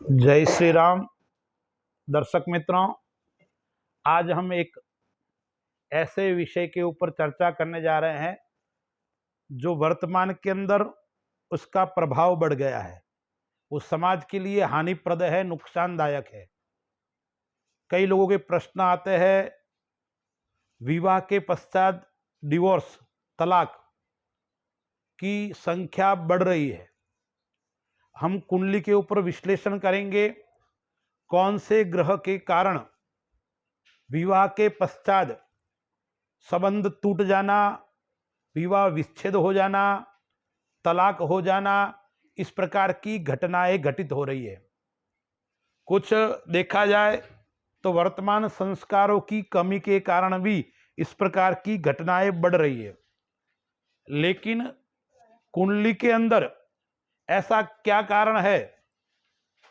जय श्री राम। दर्शक मित्रों, आज हम एक ऐसे विषय के ऊपर चर्चा करने जा रहे हैं जो वर्तमान के अंदर उसका प्रभाव बढ़ गया है, वो समाज के लिए हानिप्रद है, नुकसानदायक है। कई लोगों के प्रश्न आते हैं, विवाह के पश्चात डिवोर्स, तलाक की संख्या बढ़ रही है। हम कुंडली के ऊपर विश्लेषण करेंगे, कौन से ग्रह के कारण विवाह के पश्चात संबंध टूट जाना, विवाह विच्छेद हो जाना, तलाक हो जाना, इस प्रकार की घटनाएं घटित हो रही है। कुछ देखा जाए तो वर्तमान संस्कारों की कमी के कारण भी इस प्रकार की घटनाएं बढ़ रही है। लेकिन कुंडली के अंदर ऐसा क्या कारण है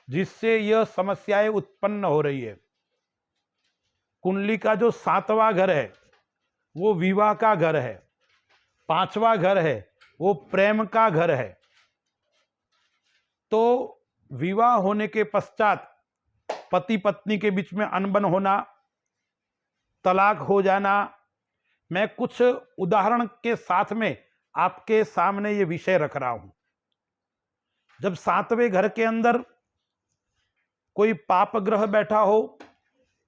जिससे यह समस्याएं उत्पन्न हो रही है? कुंडली का जो 7वां घर है वो विवाह का घर है, 5वां घर है वो प्रेम का घर है। तो विवाह होने के पश्चात पति पत्नी के बीच में अनबन होना, तलाक हो जाना, मैं कुछ उदाहरण के साथ में आपके सामने ये विषय रख रहा हूं। जब 7वें घर के अंदर कोई पाप ग्रह बैठा हो,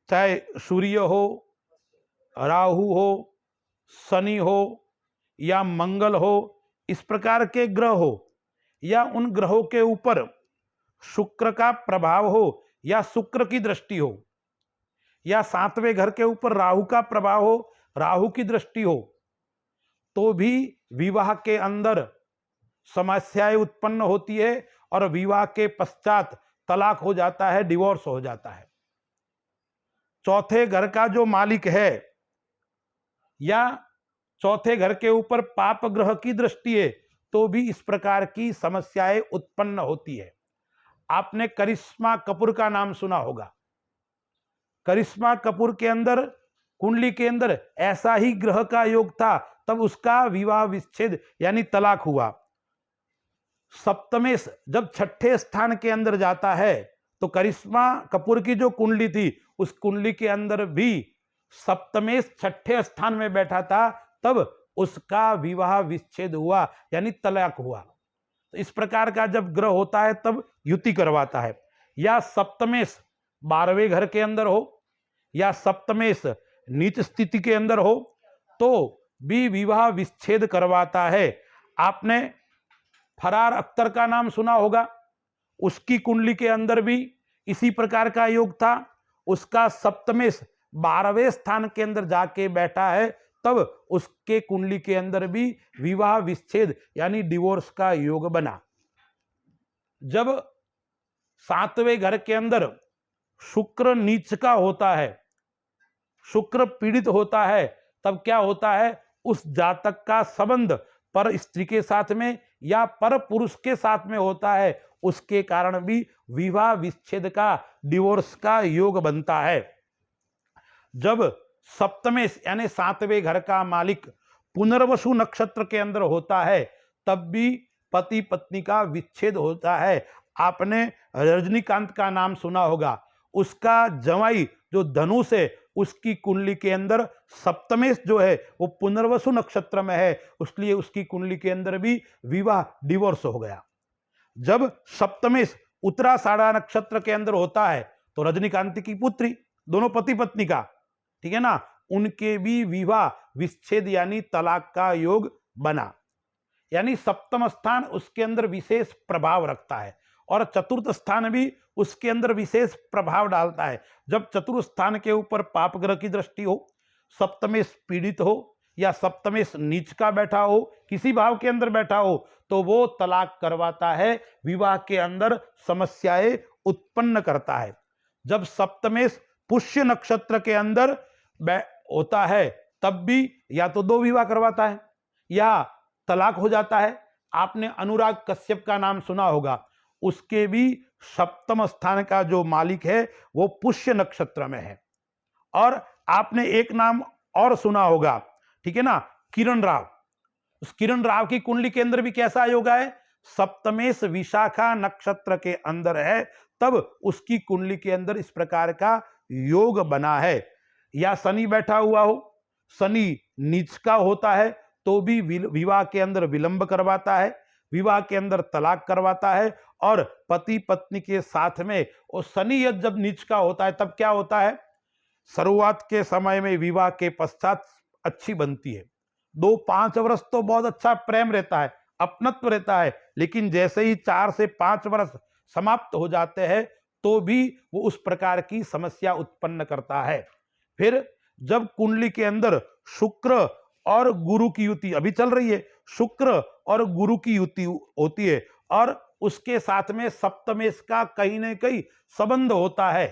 चाहे सूर्य हो, राहु हो, शनि हो या मंगल हो, इस प्रकार के ग्रह हो, या उन ग्रहों के ऊपर शुक्र का प्रभाव हो या शुक्र की दृष्टि हो, या 7वें घर के ऊपर राहु का प्रभाव हो, राहु की दृष्टि हो, तो भी विवाह के अंदर समस्याएं उत्पन्न होती है और विवाह के पश्चात तलाक हो जाता है, डिवोर्स हो जाता है। चौथे घर का जो मालिक है या चौथे घर के ऊपर पाप ग्रह की दृष्टि है तो भी इस प्रकार की समस्याएं उत्पन्न होती है। आपने करिश्मा कपूर का नाम सुना होगा। करिश्मा कपूर के अंदर कुंडली के अंदर ऐसा ही ग्रह का योग था, तब उसका विवाह विच्छेद यानी तलाक हुआ। सप्तमेश जब छठे स्थान के अंदर जाता है तो करिश्मा कपूर की जो कुंडली थी उस कुंडली के अंदर भी सप्तमेश छठे स्थान में बैठा था, तब उसका विवाह विच्छेद हुआ यानी तलाक हुआ। तो इस प्रकार का जब ग्रह होता है तब युति करवाता है। या सप्तमेश 12वें घर के अंदर हो या सप्तमेश नीच स्थिति के अंदर हो तो भी विवाह विच्छेद करवाता है। आपने फरार अख्तर का नाम सुना होगा। उसकी कुंडली के अंदर भी इसी प्रकार का योग था। उसका सप्तमेश 12वें स्थान के अंदर जाके बैठा है, तब उसके कुंडली के अंदर भी विवाह विच्छेद यानी डिवोर्स का योग बना। जब 7वें घर के अंदर शुक्र नीच का होता है, शुक्र पीड़ित होता है, तब क्या होता है, उस जातक का संबंध पर स्त्री के साथ में या पर पुरुष के साथ में होता है, उसके कारण भी विवाह विच्छेद का, डिवोर्स का योग बनता है। जब सप्तमेश यानी 7वें घर का मालिक पुनर्वसु नक्षत्र के अंदर होता है तब भी पति पत्नी का विच्छेद होता है। आपने रजनीकांत का नाम सुना होगा। उसका जवाई जो धनुष है उसकी कुंडली के अंदर सप्तमेश जो है वो पुनर्वसु नक्षत्र में है, इसलिए उसकी कुंडली के अंदर भी विवाह डिवोर्स हो गया। जब सप्तमेश उत्तराषाढ़ा नक्षत्र के अंदर होता है तो रजनीकांत की पुत्री, दोनों पति पत्नी का, ठीक है ना, उनके भी विवाह विच्छेद यानी तलाक का योग बना। यानी सप्तम स्थान उसके अंदर विशेष प्रभाव रखता है और चतुर्थ स्थान भी उसके अंदर विशेष प्रभाव डालता है। जब चतुर्थ स्थान के ऊपर पाप ग्रह की दृष्टि हो, सप्तमेश पीड़ित हो या सप्तमेश नीच का बैठा हो, किसी भाव के अंदर बैठा हो, तो वो तलाक करवाता है, विवाह के अंदर समस्याएं उत्पन्न करता है। जब सप्तमेश पुष्य नक्षत्र के अंदर होता है तब भी या तो 2 विवाह करवाता है या तलाक हो जाता है। आपने अनुराग कश्यप का नाम सुना होगा। उसके भी सप्तम स्थान का जो मालिक है वो पुष्य नक्षत्र में है। और आपने एक नाम और सुना होगा, ठीक है ना, किरण राव। उस किरण राव की कुंडली के अंदर भी कैसा योग है, सप्तमेश विशाखा नक्षत्र के अंदर है, तब उसकी कुंडली के अंदर इस प्रकार का योग बना है। या शनि बैठा हुआ हो, शनि नीच का होता है तो भी विवाह के अंदर विलंब करवाता है, विवाह के अंदर तलाक करवाता है। और पति पत्नी के साथ में, और शनि जब नीच का होता है तब क्या होता है, शुरुआत के समय में विवाह के पश्चात अच्छी बनती है, 2-5 वर्ष तो बहुत अच्छा प्रेम रहता है, अपनत्व रहता है, लेकिन जैसे ही 4 से 5 वर्ष समाप्त हो जाते हैं तो भी वो उस प्रकार की समस्या उत्पन्न करता है। फिर जब कुंडली के अंदर शुक्र और गुरु की युति अभी चल रही है, शुक्र और गुरु की युति होती है और उसके साथ में सप्तमेश का कहीं न कहीं संबंध होता है,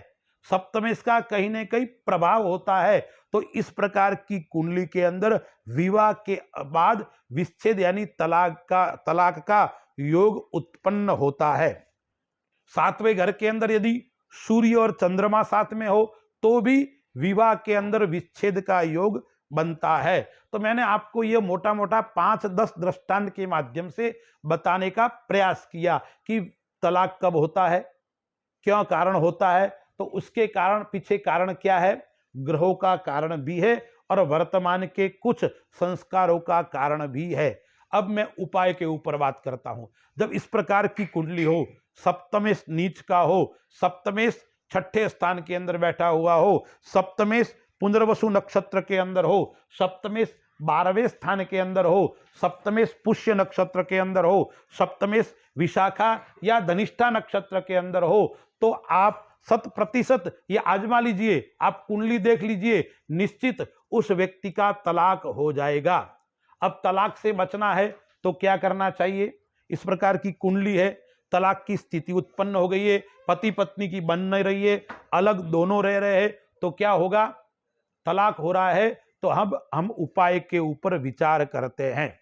सप्तमेश का कहीं न कहीं प्रभाव होता है, तो इस प्रकार की कुंडली के अंदर विवाह के बाद विच्छेद यानी तलाक का योग उत्पन्न होता है। 7वें घर के अंदर यदि सूर्य और चंद्रमा साथ में हो तो भी विवाह के अंदर विच्छेद का योग बनता है। तो मैंने आपको यह मोटा मोटा 5-10 दृष्टांत के माध्यम से बताने का प्रयास किया कि तलाक कब होता है, क्यों कारण होता है, तो उसके कारण पीछे कारण क्या है, ग्रहों का कारण भी है और वर्तमान के कुछ संस्कारों का कारण भी है। अब मैं उपाय के ऊपर बात करता हूं। जब इस प्रकार की कुंडली हो, सप्तमेश नीच का हो, सप्तमेश 6ठे स्थान के अंदर बैठा हुआ हो, सप्तमेश पुनर्वसु नक्षत्र के अंदर हो, सप्तमेश 12वें स्थान के अंदर हो, सप्तमेश पुष्य नक्षत्र के अंदर हो, सप्तमेश विशाखा या धनिष्ठा नक्षत्र के अंदर हो, तो आप 100% ये आजमा लीजिए, आप कुंडली देख लीजिए, निश्चित उस व्यक्ति का तलाक हो जाएगा। अब तलाक से बचना है तो क्या करना चाहिए, इस प्रकार की कुंडली है, तलाक की स्थिति उत्पन्न हो गई है, पति पत्नी की बन नहीं रही है, अलग दोनों रह रहे हैं, तो क्या होगा, तलाक हो रहा है, तो हम उपाय के ऊपर विचार करते हैं।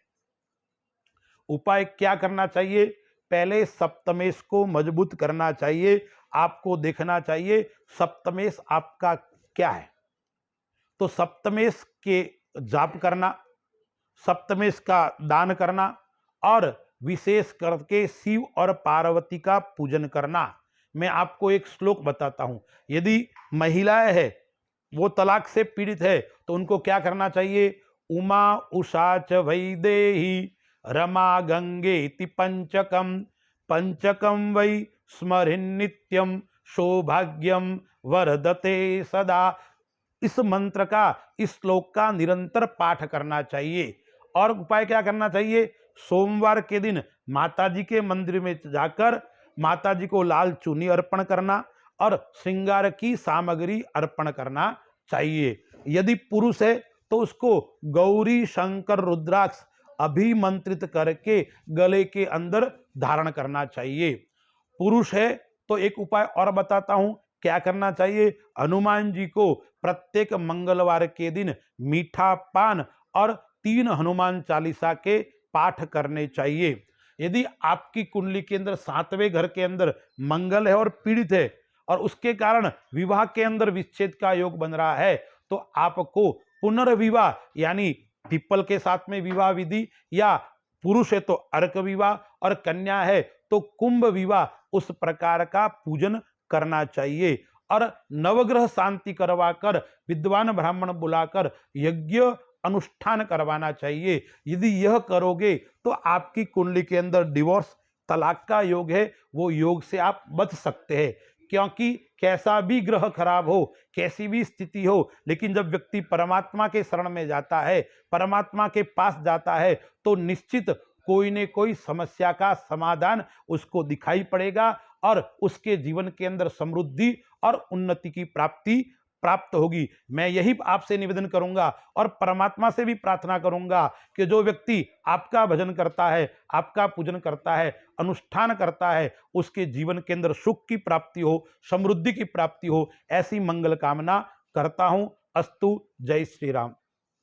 उपाय क्या करना चाहिए, पहले सप्तमेश को मजबूत करना चाहिए। आपको देखना चाहिए सप्तमेश आपका क्या है, तो सप्तमेश के जाप करना, सप्तमेश का दान करना और विशेष करके शिव और पार्वती का पूजन करना। मैं आपको एक श्लोक बताता हूं, यदि महिलाएं है वो तलाक से पीड़ित है तो उनको क्या करना चाहिए, उमा उषा च वैदेही रमा गंगेति पंचकम पंचकम वै स्मरिन् नित्यम सौभाग्यम वरदते सदा। इस मंत्र का, इस श्लोक का निरंतर पाठ करना चाहिए। और उपाय क्या करना चाहिए, सोमवार के दिन माताजी के मंदिर में जाकर माताजी को लाल चूनी अर्पण करना और श्रृंगार की सामग्री अर्पण करना चाहिए। यदि पुरुष है तो उसको गौरी शंकर रुद्राक्ष अभिमंत्रित करके गले के अंदर धारण करना चाहिए। पुरुष है तो एक उपाय और बताता हूं, क्या करना चाहिए, हनुमान जी को प्रत्येक मंगलवार के दिन मीठा पान और 3 हनुमान चालीसा के पाठ करने चाहिए। यदि आपकी कुंडली के अंदर 7वें घर के अंदर मंगल है और पीड़ित है और उसके कारण विवाह के अंदर विच्छेद का योग बन रहा है, तो आपको पुनर्विवाह यानी पीपल के साथ में विवाह विधि, या पुरुष है तो अर्क विवाह और कन्या है तो कुंभ विवाह, उस प्रकार का पूजन करना चाहिए। और नवग्रह शांति करवाकर विद्वान ब्राह्मण बुलाकर यज्ञ अनुष्ठान करवाना चाहिए। यदि यह करोगे तो आपकी कुंडली के अंदर डिवोर्स तलाक का योग है, वो योग से आप बच सकते हैं। क्योंकि कैसा भी ग्रह खराब हो, कैसी भी स्थिति हो, लेकिन जब व्यक्ति परमात्मा के शरण में जाता है, परमात्मा के पास जाता है, तो निश्चित कोई न कोई समस्या का समाधान उसको दिखाई पड़ेगा और उसके जीवन के अंदर समृद्धि और उन्नति की प्राप्त होगी। मैं यही आपसे निवेदन करूंगा और परमात्मा से भी प्रार्थना करूंगा कि जो व्यक्ति आपका भजन करता है, आपका पूजन करता है, अनुष्ठान करता है, उसके जीवन के अंदर सुख की प्राप्ति हो, समृद्धि की प्राप्ति हो, ऐसी मंगल कामना करता हूं। अस्तु। जय श्री राम।